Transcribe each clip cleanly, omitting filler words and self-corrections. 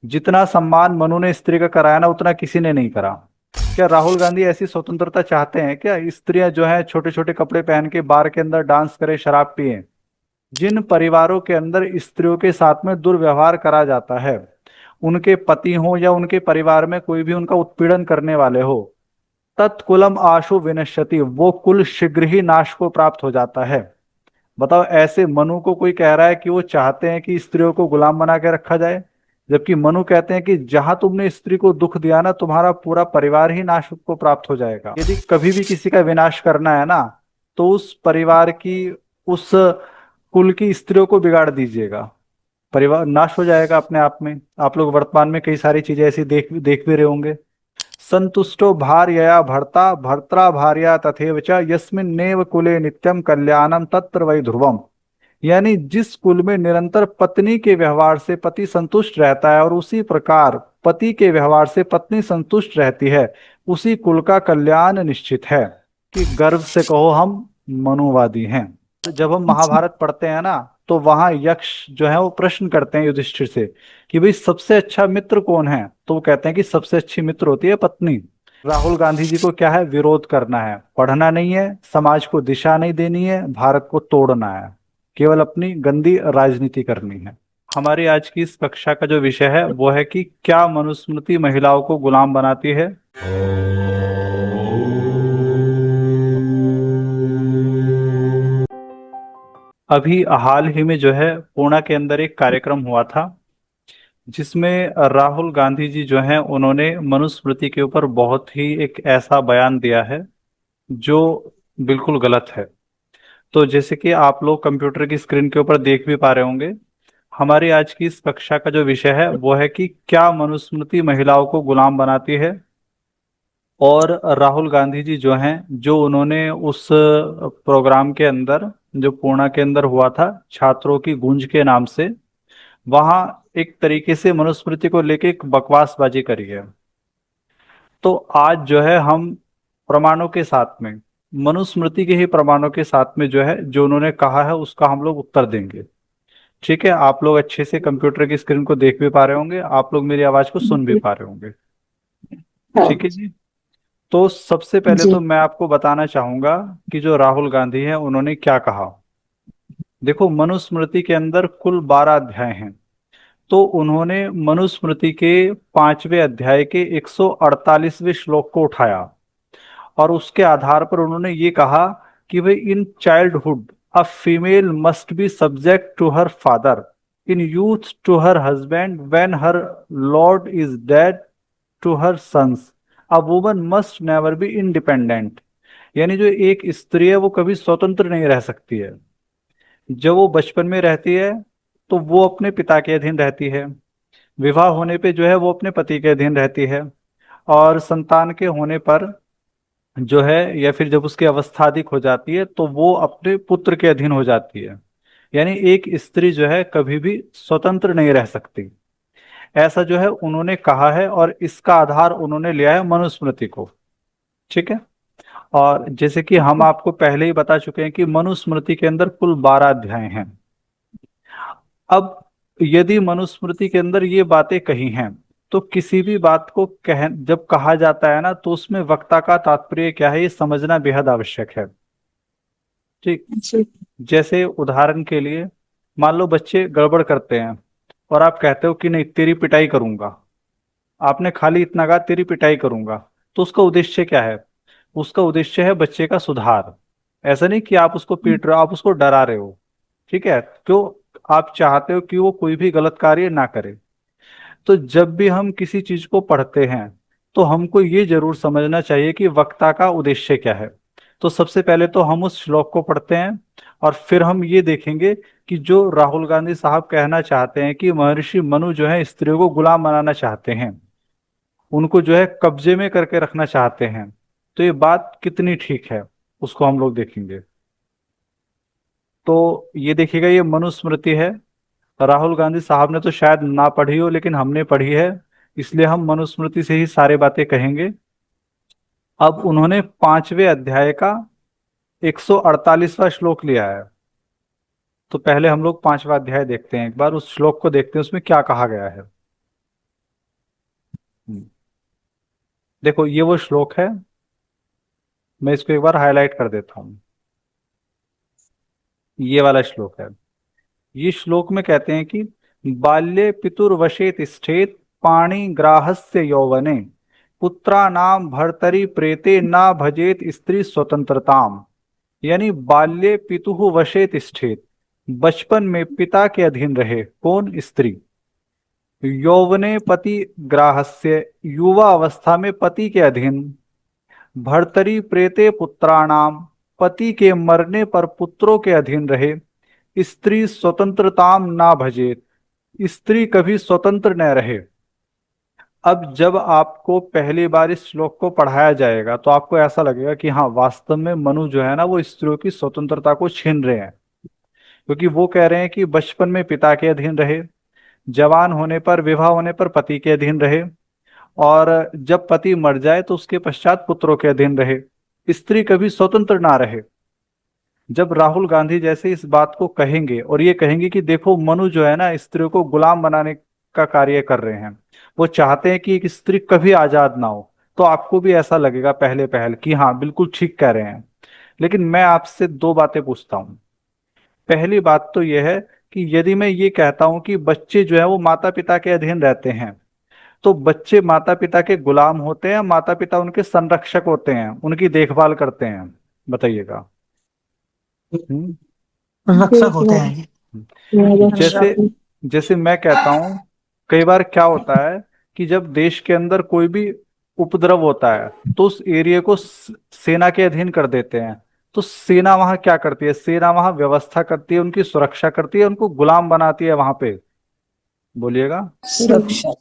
जितना सम्मान मनु ने स्त्री का कराया ना उतना किसी ने नहीं करा। क्या राहुल गांधी ऐसी स्वतंत्रता चाहते हैं क्या? स्त्रियां जो है छोटे छोटे कपड़े पहन के बार के अंदर डांस करें, शराब पिए। जिन परिवारों के अंदर स्त्रियों के साथ में दुर्व्यवहार करा जाता है, उनके पति हो या उनके परिवार में कोई भी उनका उत्पीड़न करने वाले हो, तत्कुलम आशु विनश्यति, वो कुल शीघ्र ही नाश को प्राप्त हो जाता है। बताओ, ऐसे मनु को कोई कह रहा है कि वो चाहते हैं कि स्त्रियों को गुलाम बना के रखा जाए? जबकि मनु कहते हैं कि जहां तुमने स्त्री को दुख दिया ना, तुम्हारा पूरा परिवार ही नाश को प्राप्त हो जाएगा। यदि कभी भी किसी का विनाश करना है ना, तो उस परिवार की, उस कुल की स्त्रियों को बिगाड़ दीजिएगा, परिवार नाश हो जाएगा अपने आप में। आप लोग वर्तमान में कई सारी चीजें ऐसी देख देख भी रहे होंगे। संतुष्टो भार्यया भर्ता भर्त्रा भार्या तथैव च यस्मिन्नेव कुले नित्यम कल्याणम तत्र वै ध्रुवम। यानी जिस कुल में निरंतर पत्नी के व्यवहार से पति संतुष्ट रहता है और उसी प्रकार पति के व्यवहार से पत्नी संतुष्ट रहती है, उसी कुल का कल्याण निश्चित है। कि गर्व से कहो हम मनुवादी हैं। जब हम अच्छा। महाभारत पढ़ते हैं ना, तो वहां यक्ष जो है वो प्रश्न करते हैं युधिष्ठिर से कि भाई सबसे अच्छा मित्र कौन है? तो वो कहते हैं कि सबसे अच्छी मित्र होती है पत्नी। राहुल गांधी जी को क्या है? विरोध करना है, पढ़ना नहीं है, समाज को दिशा नहीं देनी है, भारत को तोड़ना है, केवल अपनी गंदी राजनीति करनी है। हमारी आज की इस कक्षा का जो विषय है वो है कि क्या मनुस्मृति महिलाओं को गुलाम बनाती है। अभी हाल ही में जो है पुणे के अंदर एक कार्यक्रम हुआ था, जिसमें राहुल गांधी जी जो हैं उन्होंने मनुस्मृति के ऊपर बहुत ही एक ऐसा बयान दिया है जो बिल्कुल गलत है। तो जैसे कि आप लोग कंप्यूटर की स्क्रीन के ऊपर देख भी पा रहे होंगे, हमारी आज की इस कक्षा का जो विषय है वो है कि क्या मनुस्मृति महिलाओं को गुलाम बनाती है। और राहुल गांधी जी जो हैं, जो उन्होंने उस प्रोग्राम के अंदर, जो पुणे के अंदर हुआ था छात्रों की गूंज के नाम से, वहां एक तरीके से मनुस्मृति को लेके एक बकवासबाजी करी है। तो आज जो है हम प्रमाणों के साथ में, मनुस्मृति के ही प्रमाणों के साथ में जो है जो उन्होंने कहा है उसका हम लोग उत्तर देंगे। ठीक है, आप लोग अच्छे से कंप्यूटर की स्क्रीन को देख भी पा रहे होंगे, आप लोग मेरी आवाज को सुन भी पा रहे होंगे। हाँ। ठीक है जी। तो सबसे पहले जी। तो मैं आपको बताना चाहूंगा कि जो राहुल गांधी हैं उन्होंने क्या कहा। देखो, मनुस्मृति के अंदर कुल 12 अध्याय हैं। तो उन्होंने मनुस्मृति के 5वें अध्याय के 148वें श्लोक को उठाया और उसके आधार पर उन्होंने ये कहा कि भाई in childhood a female must be subject to her father, in youth to her husband, when her lord is dead to her sons, a woman must never be independent. यानी जो एक स्त्री है वो कभी स्वतंत्र नहीं रह सकती है। जब वो बचपन में रहती है तो वो अपने पिता के अधीन रहती है, विवाह होने पे जो है वो अपने पति के अधीन रहती है, और संतान के होने पर जो है, या फिर जब उसकी अवस्था अधिक हो जाती है तो वो अपने पुत्र के अधीन हो जाती है। यानी एक स्त्री जो है कभी भी स्वतंत्र नहीं रह सकती, ऐसा जो है उन्होंने कहा है, और इसका आधार उन्होंने लिया है मनुस्मृति को। ठीक है। और जैसे कि हम आपको पहले ही बता चुके हैं कि मनुस्मृति के अंदर कुल 12 अध्याय हैं। अब यदि मनुस्मृति के अंदर ये बातें कही हैं, तो किसी भी बात को जब कहा जाता है ना, तो उसमें वक्ता का तात्पर्य क्या है ये समझना बेहद आवश्यक है। ठीक। जी। जैसे उदाहरण के लिए, मान लो बच्चे गड़बड़ करते हैं और आप कहते हो कि नहीं तेरी पिटाई करूंगा। आपने खाली इतना कहा तेरी पिटाई करूंगा, तो उसका उद्देश्य क्या है? उसका उद्देश्य है बच्चे का सुधार। ऐसा नहीं कि आप उसको पीट रहे हो, आप उसको डरा रहे हो। ठीक है, क्यों? आप चाहते हो कि वो कोई भी गलत कार्य ना करे। तो जब भी हम किसी चीज को पढ़ते हैं, तो हमको ये जरूर समझना चाहिए कि वक्ता का उद्देश्य क्या है। तो सबसे पहले तो हम उस श्लोक को पढ़ते हैं, और फिर हम ये देखेंगे कि जो राहुल गांधी साहब कहना चाहते हैं कि महर्षि मनु जो है स्त्रियों को गुलाम बनाना चाहते हैं, उनको जो है कब्जे में करके रखना चाहते हैं, तो ये बात कितनी ठीक है उसको हम लोग देखेंगे। तो ये देखिएगा, ये मनुस्मृति है। राहुल गांधी साहब ने तो शायद ना पढ़ी हो, लेकिन हमने पढ़ी है, इसलिए हम मनुस्मृति से ही सारे बातें कहेंगे। अब उन्होंने 5वें अध्याय का 148वां श्लोक लिया है। तो पहले हम लोग 5वां अध्याय देखते हैं, एक बार उस श्लोक को देखते हैं उसमें क्या कहा गया है। हम्म, देखो ये वो श्लोक है। मैं इसको एक बार हाईलाइट कर देता हूँ। ये वाला श्लोक है। ये श्लोक में कहते हैं कि बाल्ये पितुर्वशे तिष्ठेत पाणि ग्राहस्य यौवने पुत्राणाम भर्तरि प्रेते ना भजेत स्त्री स्वतंत्रताम। यानी बाल्ये पितुः वशे तिष्ठेत, बचपन में पिता के अधीन रहे, कौन? स्त्री। यौवने पति ग्राहस्य, युवा अवस्था में पति के अधीन। भर्तरी प्रेते पुत्राणाम, पति के मरने पर पुत्रों के अधीन रहे। स्त्री स्वतंत्रताम ना भजेत, स्त्री कभी स्वतंत्र न रहे। अब जब आपको पहली बार इस श्लोक को पढ़ाया जाएगा तो आपको ऐसा लगेगा कि हाँ, वास्तव में मनु जो है ना वो स्त्रियों की स्वतंत्रता को छीन रहे हैं। क्योंकि वो कह रहे हैं कि बचपन में पिता के अधीन रहे, जवान होने पर, विवाह होने पर पति के अधीन रहे, और जब पति मर जाए तो उसके पश्चात पुत्रों के अधीन रहे, स्त्री कभी स्वतंत्र ना रहे। जब राहुल गांधी जैसे इस बात को कहेंगे और ये कहेंगे कि देखो मनु जो है ना स्त्रियों को गुलाम बनाने का कार्य कर रहे हैं, वो चाहते हैं कि एक स्त्री कभी आजाद ना हो, तो आपको भी ऐसा लगेगा पहले पहल कि हाँ बिल्कुल ठीक कह रहे हैं। लेकिन मैं आपसे दो बातें पूछता हूँ। पहली बात तो यह है कि यदि मैं ये कहता हूं कि बच्चे जो है वो माता पिता के अधीन रहते हैं, तो बच्चे माता पिता के गुलाम होते हैं, माता पिता उनके संरक्षक होते हैं, उनकी देखभाल करते हैं? बताइएगा। हम्म। रक्षक होते हैं ये। जैसे जैसे मैं कहता हूं, कई बार क्या होता है कि जब देश के अंदर कोई भी उपद्रव होता है तो उस एरिया को सेना के अधीन कर देते हैं। तो सेना वहां क्या करती है? सेना वहां व्यवस्था करती है, उनकी सुरक्षा करती है, उनको गुलाम बनाती है वहां पे। बोलिएगा। सुरक्षा।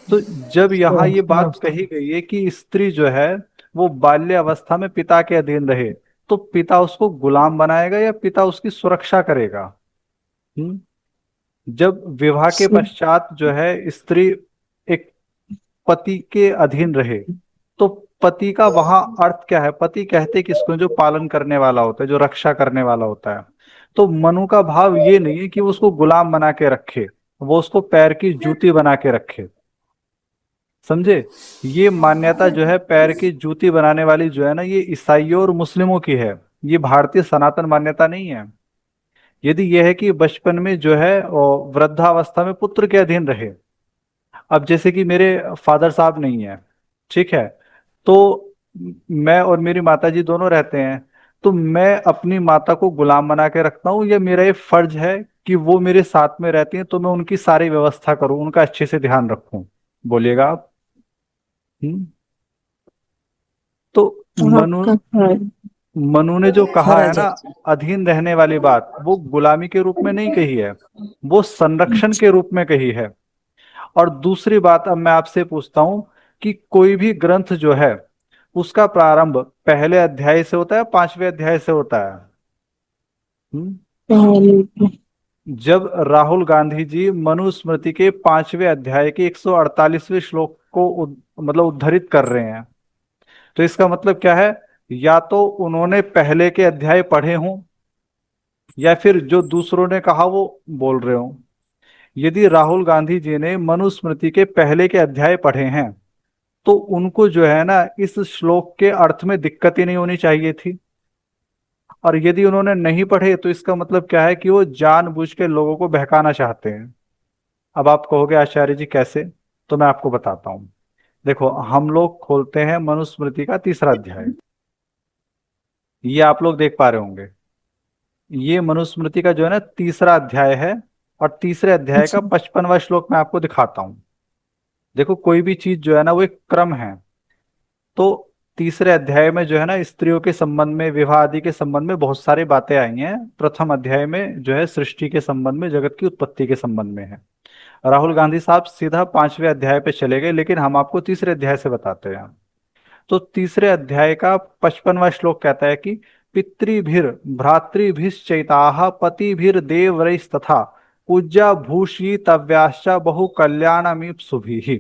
तो जब यहाँ ये तो बात कही गई है कि स्त्री जो है वो बाल्य अवस्था में पिता के अधीन रहे, तो पिता उसको गुलाम बनाएगा या पिता उसकी सुरक्षा करेगा? हम्म। जब विवाह के पश्चात जो है स्त्री एक पति के अधीन रहे, तो पति का वहां अर्थ क्या है? पति कहते किसको? जो पालन करने वाला होता है, जो रक्षा करने वाला होता है। तो मनु का भाव ये नहीं है कि वो उसको गुलाम बना के रखे, वो उसको पैर की जूती बना के रखे। समझे? ये मान्यता जो है पैर की जूती बनाने वाली जो है ना, ये ईसाइयों और मुस्लिमों की है। ये भारतीय सनातन मान्यता नहीं है। यदि यह है कि बचपन में जो है वृद्धावस्था में पुत्र के अधीन रहे। अब जैसे कि मेरे फादर साहब नहीं है, ठीक है, तो मैं और मेरी माता जी दोनों रहते हैं। तो मैं अपनी माता को गुलाम बना के रखता हूँ, या मेरा ये फर्ज है कि वो मेरे साथ में रहती हैं तो मैं उनकी सारी व्यवस्था करूँ, उनका अच्छे से ध्यान रखूं? बोलिएगा आप। हम्म। तो मनु आपका फर्ज। मनु ने जो कहा है फर्ज ना, है। अधीन रहने वाली बात, वो गुलामी के रूप में नहीं कही है, वो संरक्षण के रूप में कही है। और दूसरी बात अब मैं आपसे पूछता हूं कि कोई भी ग्रंथ जो है उसका प्रारंभ पहले अध्याय से होता है, पांचवें अध्याय से होता है? हम्म? पहले। जब राहुल गांधी जी मनुस्मृति के पांचवें अध्याय के 148वें श्लोक को मतलब उद्धृत कर रहे हैं, तो इसका मतलब क्या है? या तो उन्होंने पहले के अध्याय पढ़े हों, या फिर जो दूसरों ने कहा वो बोल रहे हों। यदि राहुल गांधी जी ने मनुस्मृति के पहले के अध्याय पढ़े हैं तो उनको जो है ना इस श्लोक के अर्थ में दिक्कत ही नहीं होनी चाहिए थी। और यदि उन्होंने नहीं पढ़े तो इसका मतलब क्या है कि वो जानबूझ के लोगों को बहकाना चाहते हैं। अब आप कहोगे आचार्य जी कैसे? तो मैं आपको बताता हूँ। देखो, हम लोग खोलते हैं मनुस्मृति का तीसरा अध्याय। ये आप लोग देख पा रहे होंगे। ये मनुस्मृति का जो है ना तीसरा अध्याय है, और तीसरे अध्याय का अच्छा। 55वां श्लोक मैं आपको दिखाता हूँ। देखो, कोई भी चीज जो है ना वो एक क्रम है। तो तीसरे अध्याय में जो है ना स्त्रियों के संबंध में, विवाह आदि के संबंध में बहुत सारी बातें आई हैं। प्रथम अध्याय में जो है सृष्टि के संबंध में, जगत की उत्पत्ति के संबंध में है। राहुल गांधी साहब सीधा पांचवें अध्याय पे चले गए, लेकिन हम आपको तीसरे अध्याय से बताते हैं। तो तीसरे अध्याय का 55वां श्लोक कहता है कि पितृभिर भ्रातृभिश्चैताः पतिभिर देवरैस्तथा पूज्या भूषितव्याश्च बहु कल्याणमीप्सुभिः।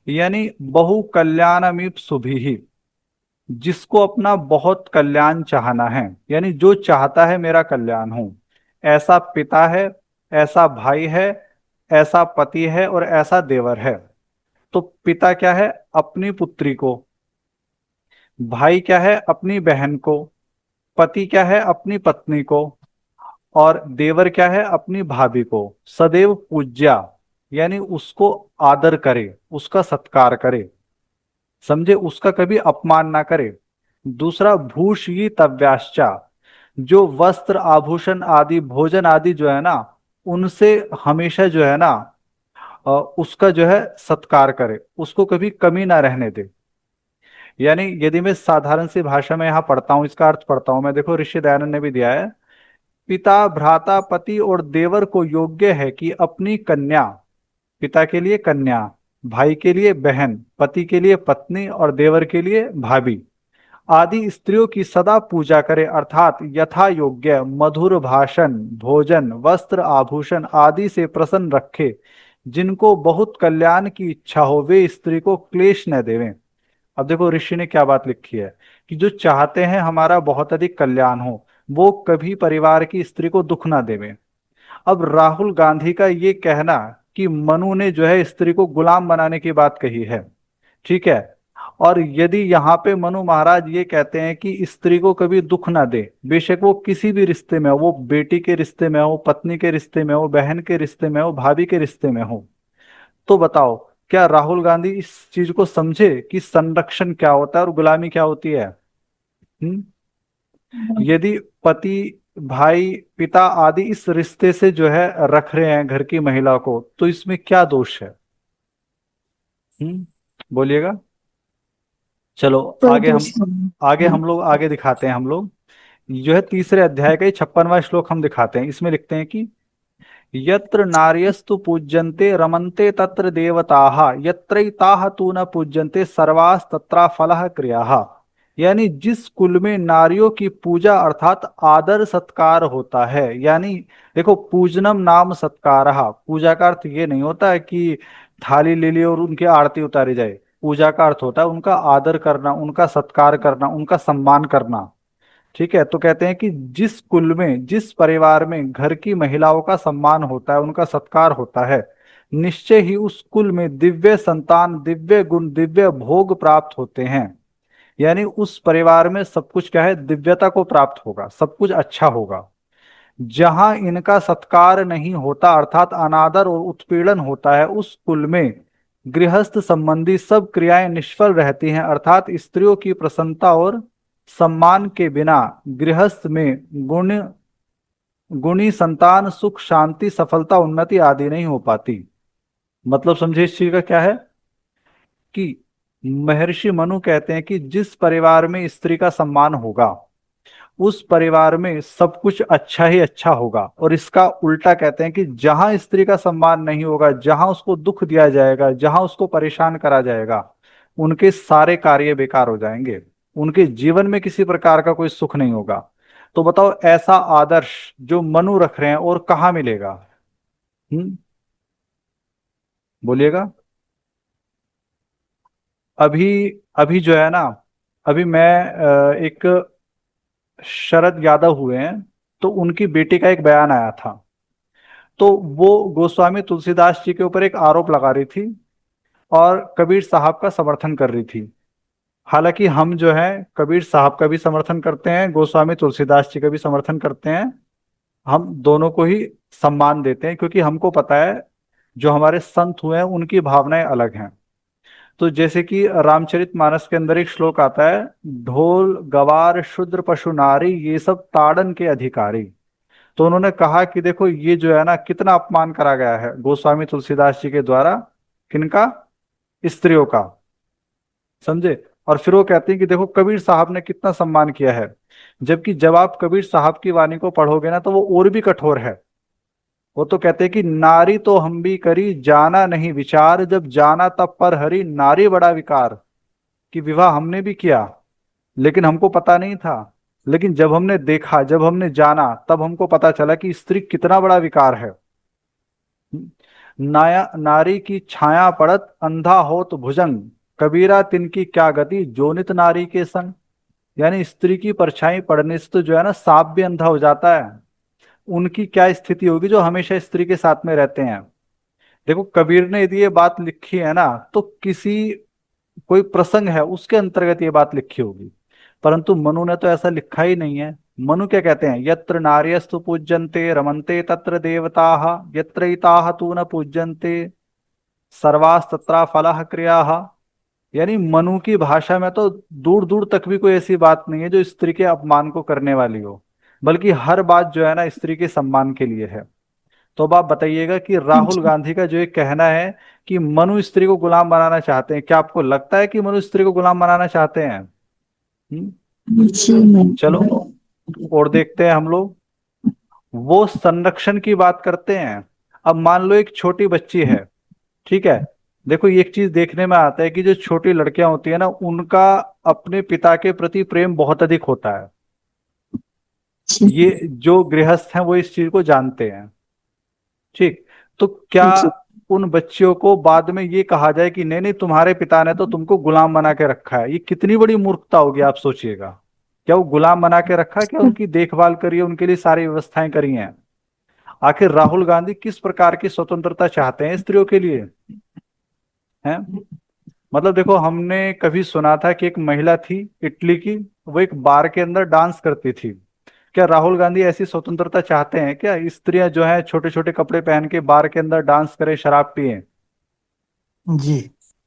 यानी बहु कल्याणमीप्सुभिः, जिसको अपना बहुत कल्याण चाहना है, यानी जो चाहता है मेरा कल्याण हो, ऐसा पिता है, ऐसा भाई है, ऐसा पति है और ऐसा देवर है। तो पिता क्या है, अपनी पुत्री को, भाई क्या है, अपनी बहन को, पति क्या है, अपनी पत्नी को, और देवर क्या है, अपनी भाभी को सदैव पूज्या, यानी उसको आदर करे, उसका सत्कार करे, समझे, उसका कभी अपमान ना करे। दूसरा, भूषी तव्याश्चा, जो वस्त्र आभूषण आदि भोजन आदि जो है ना, उनसे हमेशा जो है ना उसका जो है सत्कार करे, उसको कभी कमी ना रहने दे। यानी यदि मैं साधारण सी भाषा में यहाँ पढ़ता हूँ, इसका अर्थ पढ़ता हूँ मैं, देखो ऋषि दयानंद ने भी दिया है। पिता भ्राता पति और देवर को योग्य है कि अपनी कन्या, पिता के लिए कन्या, भाई के लिए बहन, पति के लिए पत्नी और देवर के लिए भाभी आदि स्त्रियों की सदा पूजा करे, अर्थात यथा योग्य मधुर भाषण, भोजन, वस्त्र, आभूषण आदि से प्रसन्न रखे। जिनको बहुत कल्याण की इच्छा हो वे स्त्री को क्लेश न देवें। अब देखो ऋषि ने क्या बात लिखी है, कि जो चाहते हैं हमारा बहुत अधिक कल्याण हो, वो कभी परिवार की स्त्री को दुख ना देवें। अब राहुल गांधी का ये कहना कि मनु ने जो है स्त्री को गुलाम बनाने की बात कही है, ठीक है, और यदि यहाँ पे मनु महाराज ये कहते हैं कि स्त्री को कभी दुख ना दे, बेशक वो किसी भी रिश्ते में हो, वो बेटी के रिश्ते में हो, पत्नी के रिश्ते में हो, बहन के रिश्ते में हो, भाभी के रिश्ते में हो, तो बताओ क्या राहुल गांधी इस चीज को समझे कि संरक्षण क्या होता है और गुलामी क्या होती है? हम्म? यदि पति, भाई, पिता आदि इस रिश्ते से जो है रख रहे हैं घर की महिला को, तो इसमें क्या दोष है? बोलिएगा। चलो कोई आगे हम, दोष नहीं। आगे हम लोग आगे दिखाते हैं हम लोग, जो है तीसरे अध्याय का ही 56वां श्लोक हम दिखाते हैं। इसमें लिखते हैं कि यत्र नार्यस्तु पूज्यन्ते रमन्ते तत्र देवताः यत्रैताः तु न पूज्यन्ते सर्वास् तत्रा फलः क्रियाः। यानी जिस कुल में नारियों की पूजा अर्थात आदर सत्कार होता है, यानी देखो पूजनम नाम सत्कारः, पूजा का अर्थ ये नहीं होता है कि थाली ले ली और उनकी आरती उतारी जाए। पूजा का अर्थ होता है उनका आदर करना, उनका सत्कार करना, उनका सम्मान करना, ठीक है। तो कहते हैं कि जिस कुल में, जिस परिवार में घर की महिलाओं का सम्मान होता है, उनका सत्कार होता है, निश्चय ही उस कुल में दिव्य संतान, दिव्य गुण, दिव्य भोग प्राप्त होते हैं। यानी उस परिवार में सब कुछ क्या है, दिव्यता को प्राप्त होगा, सब कुछ अच्छा होगा। जहां इनका सत्कार नहीं होता अर्थात अनादर और उत्पीड़न होता है, उस कुल में गृहस्थ संबंधी सब क्रियाएं निष्फल रहती हैं, अर्थात स्त्रियों की प्रसन्नता और सम्मान के बिना गृहस्थ में गुणी संतान, सुख, शांति, सफलता, उन्नति आदि नहीं हो पाती। मतलब समझे इस चीज का क्या है, कि महर्षि मनु कहते हैं कि जिस परिवार में स्त्री का सम्मान होगा, उस परिवार में सब कुछ अच्छा ही अच्छा होगा। और इसका उल्टा कहते हैं कि जहां स्त्री का सम्मान नहीं होगा, जहां उसको दुख दिया जाएगा, जहां उसको परेशान करा जाएगा, उनके सारे कार्य बेकार हो जाएंगे, उनके जीवन में किसी प्रकार का कोई सुख नहीं होगा। तो बताओ ऐसा आदर्श जो मनु रख रहे हैं और कहाँ मिलेगा? हम्म, बोलिएगा। अभी अभी जो है ना, अभी मैं एक शरद यादव हुए हैं, तो उनकी बेटी का एक बयान आया था। तो वो गोस्वामी तुलसीदास जी के ऊपर एक आरोप लगा रही थी और कबीर साहब का समर्थन कर रही थी। हालांकि हम जो है कबीर साहब का भी समर्थन करते हैं, गोस्वामी तुलसीदास जी का भी समर्थन करते हैं, हम दोनों को ही सम्मान देते हैं, क्योंकि हमको पता है जो हमारे संत हुए हैं उनकी भावनाएं अलग हैं। तो जैसे कि रामचरितमानस के अंदर एक श्लोक आता है, ढोल गवार शूद्र पशु नारी ये सब ताड़न के अधिकारी। तो उन्होंने कहा कि देखो ये जो है ना कितना अपमान करा गया है गोस्वामी तुलसीदास जी के द्वारा, किनका? स्त्रियों का, समझे। और फिर वो कहते हैं कि देखो कबीर साहब ने कितना सम्मान किया है, जबकि जब आप कबीर साहब की वाणी को पढ़ोगे ना तो वो और भी कठोर है। वो तो कहते हैं कि नारी तो हम भी करी जाना नहीं विचार, जब जाना तब पर हरी नारी बड़ा विकार। कि विवाह हमने भी किया लेकिन हमको पता नहीं था, लेकिन जब हमने देखा, जब हमने जाना, तब हमको पता चला कि स्त्री कितना बड़ा विकार है। नाया नारी की छाया पड़त अंधा होत भुजंग, कबीरा तिनकी क्या गति जोनित नारी के संग। यानी स्त्री की परछाई पड़ने से तो जो है ना सांप भी अंधा हो जाता है, उनकी क्या स्थिति होगी जो हमेशा स्त्री के साथ में रहते हैं। देखो कबीर ने यदि ये बात लिखी है ना, तो किसी कोई प्रसंग है उसके अंतर्गत ये बात लिखी होगी, परंतु मनु ने तो ऐसा लिखा ही नहीं है। मनु क्या कहते हैं, यत्र नार्यस्तु पूज्यन्ते रमन्ते तत्र देवताः, यत्र इताः तु न पूज्यन्ते सर्वास्तत्र फलाः क्रियाः। यानी मनु की भाषा में तो दूर दूर तक भी कोई ऐसी बात नहीं है जो स्त्री के अपमान को करने वाली हो, बल्कि हर बात जो है ना स्त्री के सम्मान के लिए है। तो अब आप बताइएगा कि राहुल जी गांधी का जो ये कहना है कि मनु स्त्री को गुलाम बनाना चाहते हैं, क्या आपको लगता है कि मनु स्त्री को गुलाम बनाना चाहते हैं? जी चलो नहीं। और देखते हैं हम लोग। वो संरक्षण की बात करते हैं। अब मान लो एक छोटी बच्ची है, ठीक है। देखो ये एक चीज देखने में आता है कि जो छोटी लड़कियां होती है ना, उनका अपने पिता के प्रति प्रेम बहुत अधिक होता है। जी ये जो गृहस्थ हैं वो इस चीज को जानते हैं, ठीक। तो क्या जी उन बच्चियों को बाद में ये कहा जाए कि नहीं नहीं तुम्हारे पिता ने तो तुमको गुलाम बना के रखा है? ये कितनी बड़ी मूर्खता होगी, आप सोचिएगा। क्या वो गुलाम बना के रखा है? क्या उनकी देखभाल करी है, उनके लिए सारी व्यवस्थाएं करी हैं? आखिर राहुल गांधी किस प्रकार की स्वतंत्रता चाहते हैं स्त्रियों के लिए? हैं? मतलब देखो हमने कभी सुना था कि एक महिला थी इटली की, वो एक बार के अंदर डांस करती थी। क्या राहुल गांधी ऐसी स्वतंत्रता चाहते हैं क्या, स्त्रियां जो है छोटे छोटे कपड़े पहन के बार के अंदर डांस करें, शराब पिए? जी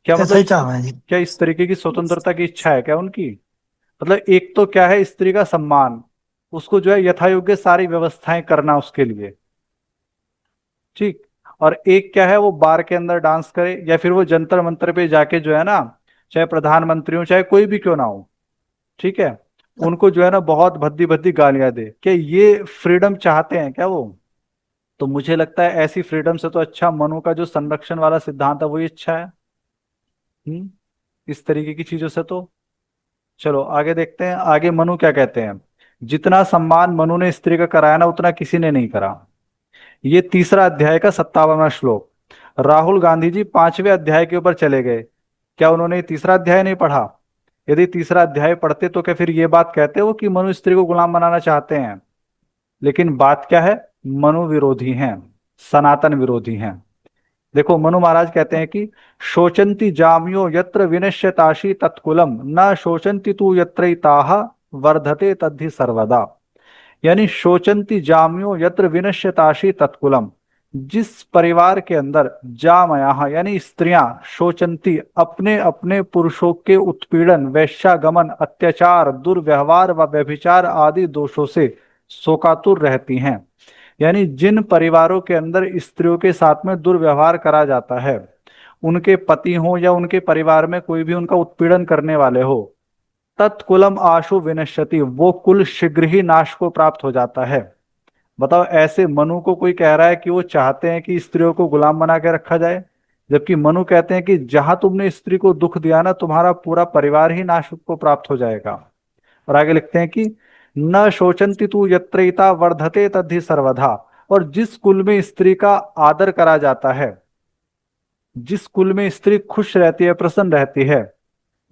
क्या मतलब ऐसा ही चाह रहे हैं जी। क्या इस तरीके की स्वतंत्रता की इच्छा है क्या उनकी? मतलब एक तो क्या है स्त्री का सम्मान, उसको जो है यथा योग्य सारी व्यवस्थाएं करना उसके लिए, ठीक। और एक क्या है वो बार के अंदर डांस करे, या फिर वो जंतर मंतर पे जाके जो है ना, चाहे प्रधानमंत्री हो चाहे कोई भी क्यों ना हो, ठीक है, उनको जो है ना बहुत भद्दी भद्दी गालियां दे। क्या ये फ्रीडम चाहते हैं क्या वो? तो मुझे लगता है ऐसी फ्रीडम से तो अच्छा मनु का जो संरक्षण वाला सिद्धांत है वही अच्छा है। हम्म इस तरीके की चीजों से तो। चलो आगे देखते हैं, आगे मनु क्या कहते हैं। जितना सम्मान मनु ने स्त्री का कराया ना, उतना किसी ने नहीं करा। ये तीसरा अध्याय का 57वां श्लोक। राहुल गांधी जी 5वें अध्याय के ऊपर चले गए। क्या उन्होंने तीसरा अध्याय नहीं पढ़ा? यदि तीसरा अध्याय पढ़ते तो क्या फिर ये बात कहते हो कि मनु स्त्री को गुलाम बनाना चाहते हैं? लेकिन बात क्या है, मनु विरोधी हैं, सनातन विरोधी हैं। देखो मनु महाराज कहते हैं कि शोचंती जाम्यो यत्र विनश्यताशी तत्कुलम न शोचंती तू यत्रैताः वर्धते तद्धि सर्वदा। यानी शोचंती जाम्यो यत्र विनश्यताशी तत्कुलम, जिस परिवार के अंदर जामयाह यानी स्त्रियां शोचंती अपने अपने पुरुषों के उत्पीड़न, वैश्यागमन, अत्याचार, दुर्व्यवहार व व्यभिचार आदि दोषों से शोकातुर रहती हैं। यानी जिन परिवारों के अंदर स्त्रियों के साथ में दुर्व्यवहार करा जाता है, उनके पति हो या उनके परिवार में कोई भी उनका उत्पीड़न करने वाले हो, तत्कुलम आशु विनश्यति, वो कुल शीघ्र ही नाश को प्राप्त हो जाता है। बताओ ऐसे मनु को कोई कह रहा है कि वो चाहते हैं कि स्त्रियों को गुलाम बना के रखा जाए, जबकि मनु कहते हैं कि जहां तुमने स्त्री को दुख दिया ना, तुम्हारा पूरा परिवार ही नाश को प्राप्त हो जाएगा। और आगे लिखते हैं कि न शोचंती तू यत्रैता वर्धते तद्धि सर्वधा। और जिस कुल में स्त्री का आदर करा जाता है, जिस कुल में स्त्री खुश रहती है, प्रसन्न रहती है,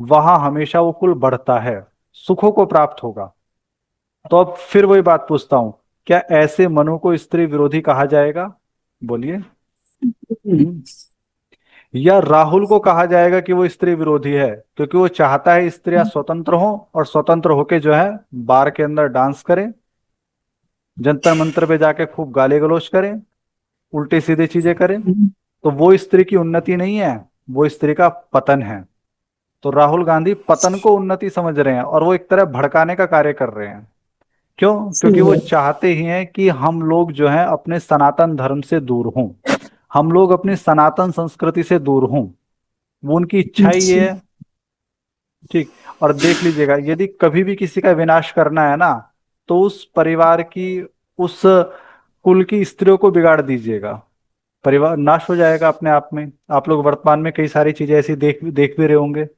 वहां हमेशा वो कुल बढ़ता है, सुखों को प्राप्त होगा। तो अब फिर वही बात पूछता हूं, क्या ऐसे मनु को स्त्री विरोधी कहा जाएगा? बोलिए। हम्म या राहुल को कहा जाएगा कि वो स्त्री विरोधी है, क्योंकि वो चाहता है स्त्रियां स्वतंत्र हों और स्वतंत्र होके जो है बार के अंदर डांस करें, जंतर मंतर पे जाके खूब गाली गलौज करें, उल्टी सीधी चीजें करें। तो वो स्त्री की उन्नति नहीं है, वो स्त्री का पतन है। तो राहुल गांधी पतन को उन्नति समझ रहे हैं और वो एक तरह भड़काने का कार्य कर रहे हैं। क्यों? क्योंकि सही वो है। चाहते ही हैं कि हम लोग जो है अपने सनातन धर्म से दूर हों, हम लोग अपनी सनातन संस्कृति से दूर हों। वो उनकी इच्छा ही जी ये है, ठीक। और देख लीजिएगा, यदि कभी भी किसी का विनाश करना है ना, तो उस परिवार की, उस कुल की स्त्रियों को बिगाड़ दीजिएगा, परिवार नाश हो जाएगा अपने आप में। आप लोग वर्तमान में कई सारी चीजें ऐसी देख देख भी रहे होंगे।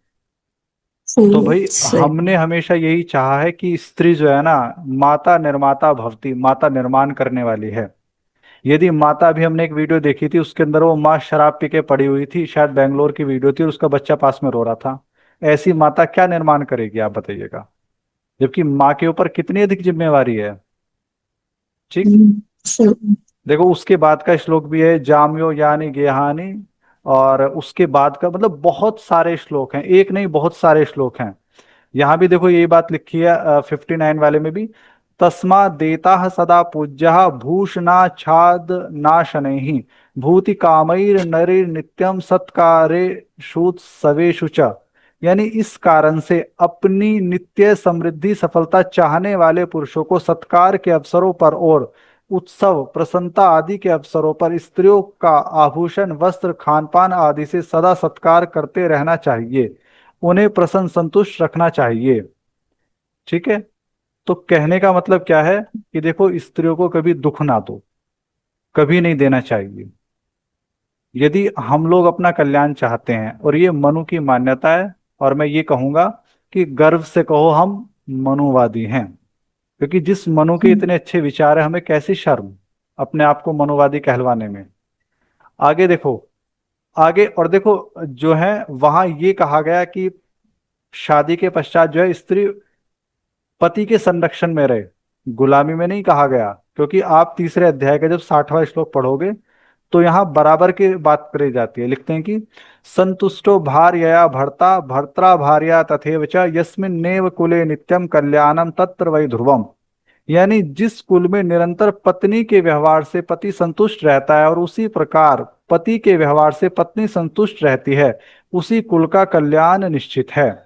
सही तो है। भाई सही। हमने हमेशा यही चाहा है कि स्त्री जो है ना, माता निर्माता भवती, माता निर्माण करने वाली है। यदि माता, अभी हमने एक वीडियो देखी थी, उसके अंदर वो माँ शराब पी के पड़ी हुई थी, शायद बेंगलोर की वीडियो थी, और उसका बच्चा पास में रो रहा था। ऐसी माता क्या निर्माण करेगी, आप बताइएगा? जबकि माँ के ऊपर कितनी अधिक जिम्मेवारी है, ठीक। सही। देखो उसके बाद का श्लोक भी है, जाम्यो यानी गेहानी। और उसके बाद का मतलब बहुत सारे श्लोक हैं, एक नहीं बहुत सारे श्लोक हैं। यहाँ भी देखो यही बात लिखी है 59 वाले में भी। तस्मा देता सदा पूज्य भूषणा छाद नाशनैहि भूति कामैर नरे नित्यम सत्कारे शूत सवेशु च। यानी इस कारण से अपनी नित्य समृद्धि सफलता चाहने वाले पुरुषों को सत्कार के अवसरों पर और उत्सव प्रसन्नता आदि के अवसरों पर स्त्रियों का आभूषण वस्त्र खान पान आदि से सदा सत्कार करते रहना चाहिए, उन्हें प्रसन्न संतुष्ट रखना चाहिए। ठीक है। तो कहने का मतलब क्या है कि देखो स्त्रियों को कभी दुख ना दो, कभी नहीं देना चाहिए। यदि हम लोग अपना कल्याण चाहते हैं, और ये मनु की मान्यता है, और मैं ये कहूंगा कि गर्व से कहो हम मनुवादी हैं, क्योंकि जिस मनु के इतने अच्छे विचार है, हमें कैसी शर्म अपने आप को मनुवादी कहलवाने में। आगे देखो, आगे और देखो जो है वहां ये कहा गया कि शादी के पश्चात जो है स्त्री पति के संरक्षण में रहे, गुलामी में नहीं कहा गया। क्योंकि आप तीसरे अध्याय का जब 60वां श्लोक पढ़ोगे तो यहाँ बराबर की बात करी जाती है। लिखते हैं कि संतुष्टो भार्यया भर्ता भर्त्रा भार्या तथैव च यस्मिन् नेव कुले नित्यम कल्याणम तत्र वै ध्रुवम। यानी जिस कुल में निरंतर पत्नी के व्यवहार से पति संतुष्ट रहता है और उसी प्रकार पति के व्यवहार से पत्नी संतुष्ट रहती है, उसी कुल का कल्याण निश्चित है।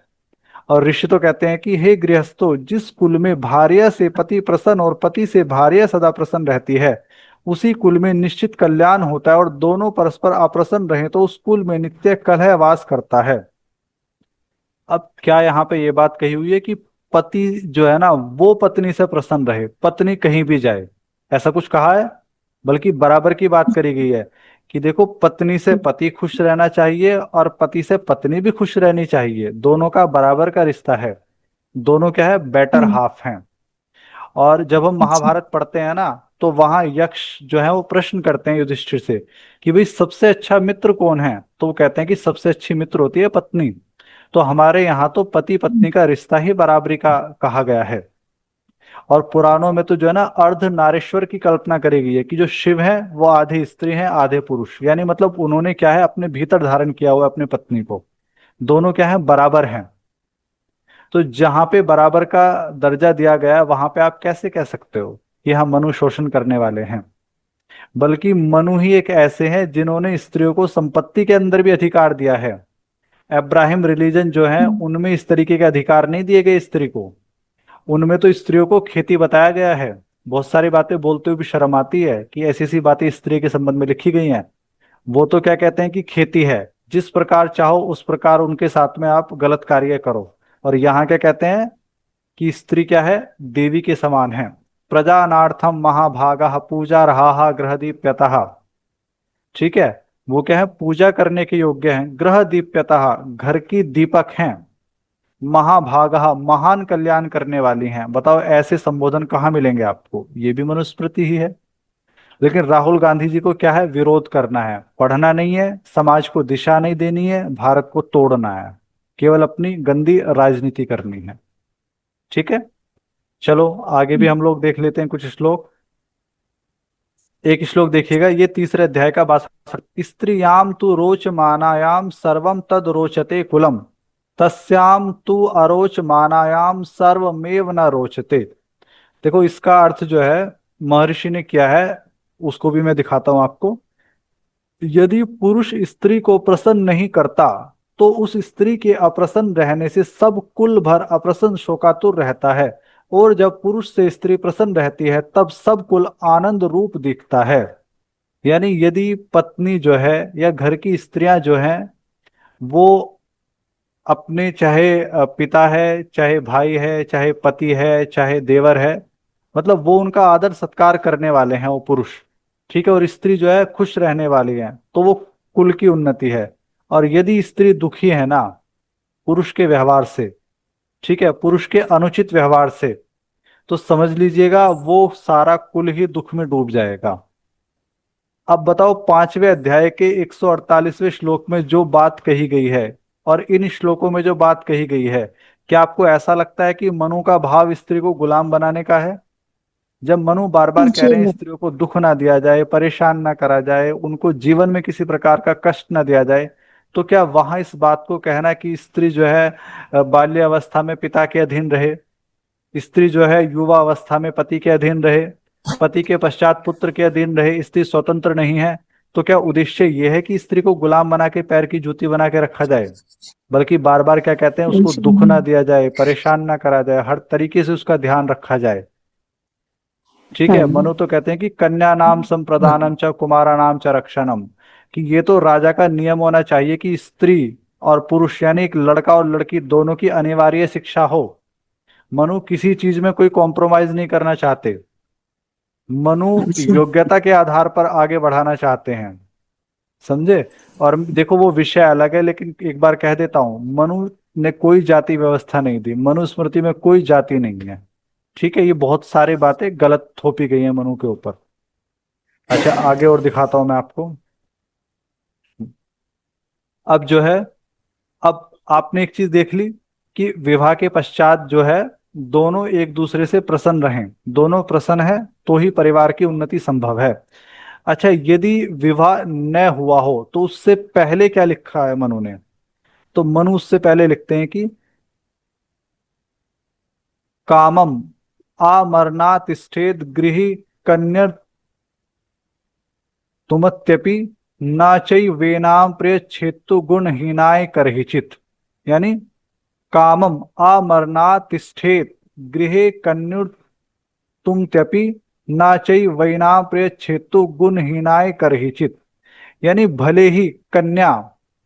और ऋषि तो कहते हैं कि हे गृहस्थो, जिस कुल में भार्या से पति प्रसन्न और पति से भार्या सदा प्रसन्न रहती है, उसी कुल में निश्चित कल्याण होता है। और दोनों परस्पर अप्रसन्न रहे तो उस कुल में नित्य कलह वास करता है। अब क्या यहाँ पे ये बात कही हुई है कि पति जो है ना वो पत्नी से प्रसन्न रहे, पत्नी कहीं भी जाए, ऐसा कुछ कहा है? बल्कि बराबर की बात करी गई है कि देखो पत्नी से पति खुश रहना चाहिए और पति से पत्नी भी खुश रहनी चाहिए, दोनों का बराबर का रिश्ता है। दोनों क्या है, बेटर हाफ हैं। और जब हम अच्छा। महाभारत पढ़ते हैं ना, तो वहां यक्ष जो है वो प्रश्न करते हैं युधिष्ठिर से कि भाई सबसे अच्छा मित्र कौन है, तो वो कहते हैं कि सबसे अच्छी मित्र होती है पत्नी। तो हमारे यहाँ तो पति पत्नी का रिश्ता ही बराबरी का कहा गया है। और पुराणों में तो जो है ना अर्ध नारीश्वर की कल्पना करी गई है कि जो शिव है वो आधे स्त्री हैं आधे पुरुष, यानी मतलब उन्होंने क्या है अपने भीतर धारण किया हुआ है अपनी पत्नी को। दोनों क्या है, बराबर हैं। तो जहां पे बराबर का दर्जा दिया गया है वहां पे आप कैसे कह सकते हो कि हम मनु शोषण करने वाले हैं? बल्कि मनु ही एक ऐसे हैं जिन्होंने स्त्रियों को संपत्ति के अंदर भी अधिकार दिया है। अब्राहिम रिलीजन जो है उनमें इस तरीके के अधिकार नहीं दिए गए स्त्री को। उनमें तो स्त्रियों को खेती बताया गया है। बहुत सारी बातें बोलते हुए भी शर्म आती है कि ऐसी ऐसी बातें स्त्री के संबंध में लिखी गई हैं। वो तो क्या कहते हैं कि खेती है, जिस प्रकार चाहो उस प्रकार उनके साथ में आप गलत कार्य करो। और यहाँ क्या कहते हैं कि स्त्री क्या है, देवी के समान है। प्रजानार्थम महाभागा पूजा रहा ग्रह दीप्यतः। ठीक है। वो क्या है, पूजा करने के योग्य हैं, ग्रह दीप्यतः घर की दीपक हैं, महाभागा महान कल्याण करने वाली हैं। बताओ ऐसे संबोधन कहाँ मिलेंगे आपको? ये भी मनुस्मृति ही है। लेकिन राहुल गांधी जी को क्या है, विरोध करना है, पढ़ना नहीं है, समाज को दिशा नहीं देनी है, भारत को तोड़ना है, केवल अपनी गंदी राजनीति करनी है। ठीक है। चलो आगे भी हम लोग देख लेते हैं कुछ श्लोक। एक श्लोक देखिएगा, ये तीसरे अध्याय का 62। स्त्रियाम तु रोचमानायाम सर्वम तद रोचते कुलम तस्याम तु अरोच मानायाम सर्वमेव न रोचते। देखो इसका अर्थ जो है महर्षि ने किया है, उसको भी मैं दिखाता हूं आपको। यदि पुरुष स्त्री को प्रसन्न नहीं करता तो उस स्त्री के अप्रसन्न रहने से सब कुल भर अप्रसन्न शोकातुर रहता है। और जब पुरुष से स्त्री प्रसन्न रहती है तब सब कुल आनंद रूप दिखता है। यानी यदि पत्नी जो है या घर की स्त्रियां जो हैं वो अपने चाहे पिता है, चाहे भाई है, चाहे पति है, चाहे देवर है, मतलब वो उनका आदर सत्कार करने वाले हैं वो पुरुष। ठीक है। और स्त्री जो है खुश रहने वाली है, तो वो कुल की उन्नति है। और यदि स्त्री दुखी है ना पुरुष के व्यवहार से, ठीक है, पुरुष के अनुचित व्यवहार से, तो समझ लीजिएगा वो सारा कुल ही दुख में डूब जाएगा। अब बताओ 5वें अध्याय के 148वें श्लोक में जो बात कही गई है और इन श्लोकों में जो बात कही गई है, क्या आपको ऐसा लगता है कि मनु का भाव स्त्री को गुलाम बनाने का है? जब मनु बार बार कह जी रहे हैं स्त्रियों को दुख ना दिया जाए, परेशान ना करा जाए, उनको जीवन में किसी प्रकार का कष्ट ना दिया जाए, तो क्या वहां इस बात को कहना कि स्त्री जो है बाल्यावस्था में पिता के अधीन रहे, स्त्री जो है युवा अवस्था में पति के अधीन रहे, पति के पश्चात पुत्र के अधीन रहे, स्त्री स्वतंत्र नहीं है, तो क्या उद्देश्य यह है कि स्त्री को गुलाम बना के पैर की जूती बना के रखा जाए? बल्कि बार बार क्या कहते हैं, उसको जी दुख ना दिया जाए, परेशान ना करा जाए, हर तरीके से उसका ध्यान रखा जाए। ठीक है, हाँ मनु तो कहते हैं कि कन्या नाम संप्रदानम च कुमारा नाम च रक्षणम, कि ये तो राजा का नियम होना चाहिए कि स्त्री और पुरुष यानी एक लड़का और लड़की दोनों की अनिवार्य शिक्षा हो। मनु किसी चीज में कोई कॉम्प्रोमाइज नहीं करना चाहते। मनु अच्छा योग्यता के आधार पर आगे बढ़ाना चाहते हैं, समझे? और देखो वो विषय अलग है, लेकिन एक बार कह देता हूं, मनु ने कोई जाति व्यवस्था नहीं दी, मनुस्मृति में कोई जाति नहीं है। ठीक है, ये बहुत सारी बातें गलत थोपी गई हैं मनु के ऊपर। अच्छा, आगे और दिखाता हूं मैं आपको। अब जो है, अब आपने एक चीज देख ली कि विवाह के पश्चात जो है दोनों एक दूसरे से प्रसन्न रहें, दोनों प्रसन्न है तो ही परिवार की उन्नति संभव है। अच्छा, यदि विवाह न हुआ हो तो उससे पहले क्या लिखा है मनु ने? तो मनु उससे पहले लिखते हैं कि कामम आमरना तिष्ठेद गृही कन्यर तुमत्यपि नाचै वेनाम प्रेक्षेत्तु गुणहीनाय करहिचित। यानी कामम आमरना तिष्ठेत गृहे कन्युर तुमत्यपि नाचै वैनाम प्रेक्षेत्तु गुणहीनाय करहिचित। यानी भले ही कन्या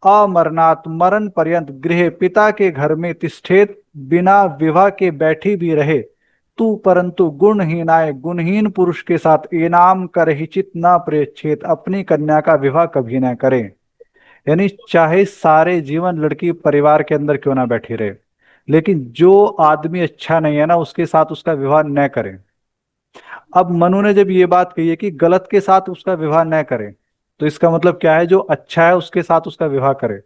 अमरनाथ मरण पर्यंत गृह पिता के घर में तिष्ठेत बिना विवाह के बैठी भी रहे, तू परंतु गुणहीनाय गुणहीन पुरुष के साथ इनाम कर हिचित न प्रेक्षेत, अपनी कन्या का विवाह कभी न करे। यानी चाहे सारे जीवन लड़की परिवार के अंदर क्यों ना बैठी रहे, लेकिन जो आदमी अच्छा नहीं है ना उसके साथ उसका विवाह न करें। अब मनु ने जब ये बात कही है कि गलत के साथ उसका विवाह न करे, तो इसका मतलब क्या है? जो अच्छा है उसके साथ उसका विवाह करे।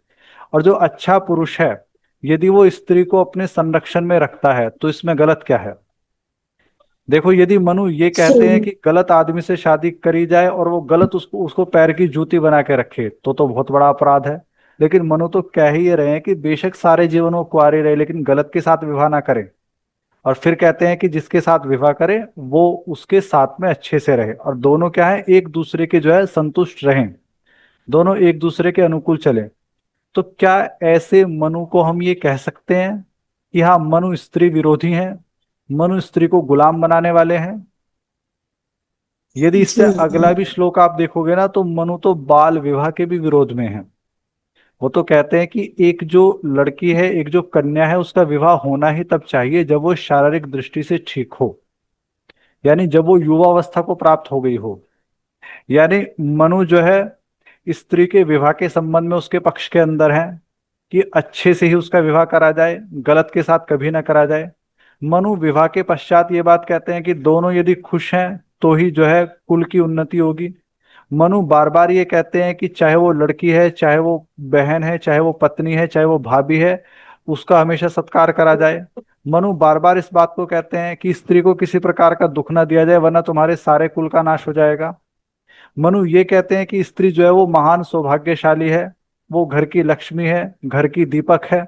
और जो अच्छा पुरुष है, यदि वो स्त्री को अपने संरक्षण में रखता है तो इसमें गलत क्या है? देखो, यदि मनु ये कहते हैं सही कि गलत आदमी से शादी करी जाए और वो गलत उसको उसको पैर की जूती बना के रखे, तो बहुत बड़ा अपराध है। लेकिन मनु तो कह ही ये रहे हैं कि बेशक सारे जीवन वो कुंवारी रहे लेकिन गलत के साथ विवाह ना करे। और फिर कहते हैं कि जिसके साथ विवाह करे वो उसके साथ में अच्छे से रहे, और दोनों क्या है, एक दूसरे के जो है संतुष्ट रहें, दोनों एक दूसरे के अनुकूल चले। तो क्या ऐसे मनु को हम ये कह सकते हैं कि हाँ मनु स्त्री विरोधी हैं, मनु स्त्री को गुलाम बनाने वाले हैं? यदि इससे जी अगला भी श्लोक आप देखोगे ना, तो मनु तो बाल विवाह के भी विरोध में है। वो तो कहते हैं कि एक जो लड़की है, एक जो कन्या है, उसका विवाह होना ही तब चाहिए जब वो शारीरिक दृष्टि से ठीक हो, यानी जब वो युवावस्था को प्राप्त हो गई हो। यानी मनु जो है स्त्री के विवाह के संबंध में उसके पक्ष के अंदर है कि अच्छे से ही उसका विवाह करा जाए, गलत के साथ कभी ना करा जाए। मनु विवाह के पश्चात ये बात कहते हैं कि दोनों यदि खुश हैं तो ही जो है कुल की उन्नति होगी। मनु बार बार ये कहते हैं कि चाहे वो लड़की है, चाहे वो बहन है, चाहे वो पत्नी है, चाहे वो भाभी है, उसका हमेशा सत्कार करा जाए। मनु बार बार इस बात को कहते हैं कि स्त्री को किसी प्रकार का दुख ना दिया जाए वरना तुम्हारे सारे कुल का नाश हो जाएगा। मनु ये कहते हैं कि स्त्री जो है वो महान सौभाग्यशाली है, वो घर की लक्ष्मी है, घर की दीपक है।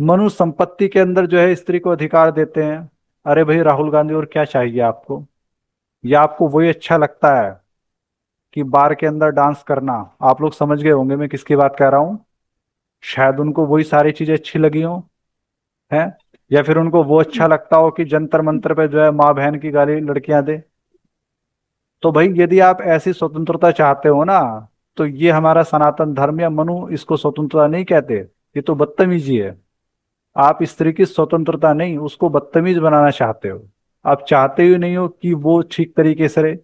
मनु संपत्ति के अंदर जो है स्त्री को अधिकार देते हैं। अरे भाई राहुल गांधी, और क्या चाहिए आपको? या आपको वही अच्छा लगता है कि बार के अंदर डांस करना? आप लोग समझ गए होंगे मैं किसकी बात कह रहा हूँ। शायद उनको वही सारी चीजें अच्छी लगी हो, हैं? या फिर उनको वो अच्छा लगता हो कि जंतर मंतर पे जो है माँ बहन की गाली लड़कियां दे। तो भाई यदि आप ऐसी स्वतंत्रता चाहते हो ना, तो ये हमारा सनातन धर्म या मनु इसको स्वतंत्रता नहीं कहते, ये तो बदतमीजी है। आप स्त्री की स्वतंत्रता नहीं, उसको बदतमीज बनाना चाहते हो। आप चाहते ही नहीं हो कि वो ठीक तरीके से रहे,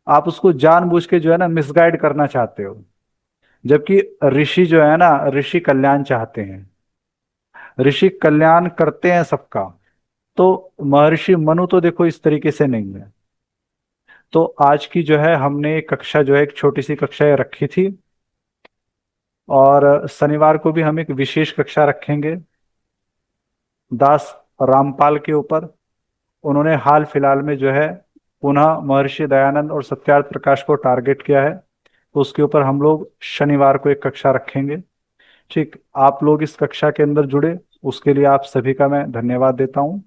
आप उसको जानबूझ के जो है ना मिसगाइड करना चाहते हो। जबकि ऋषि जो है ना, ऋषि कल्याण चाहते हैं, ऋषि कल्याण करते हैं सबका। तो महर्षि मनु तो देखो इस तरीके से नहीं है। तो आज की जो है हमने एक कक्षा जो है, एक छोटी सी कक्षा रखी थी, और शनिवार को भी हम एक विशेष कक्षा रखेंगे दास रामपाल के ऊपर। उन्होंने हाल फिलहाल में जो है पुनः महर्षि दयानंद और सत्यार्थ प्रकाश को टारगेट किया है। तो उसके ऊपर हम लोग शनिवार को एक कक्षा रखेंगे। ठीक, आप लोग इस कक्षा के अंदर जुड़े, उसके लिए आप सभी का मैं धन्यवाद देता हूँ।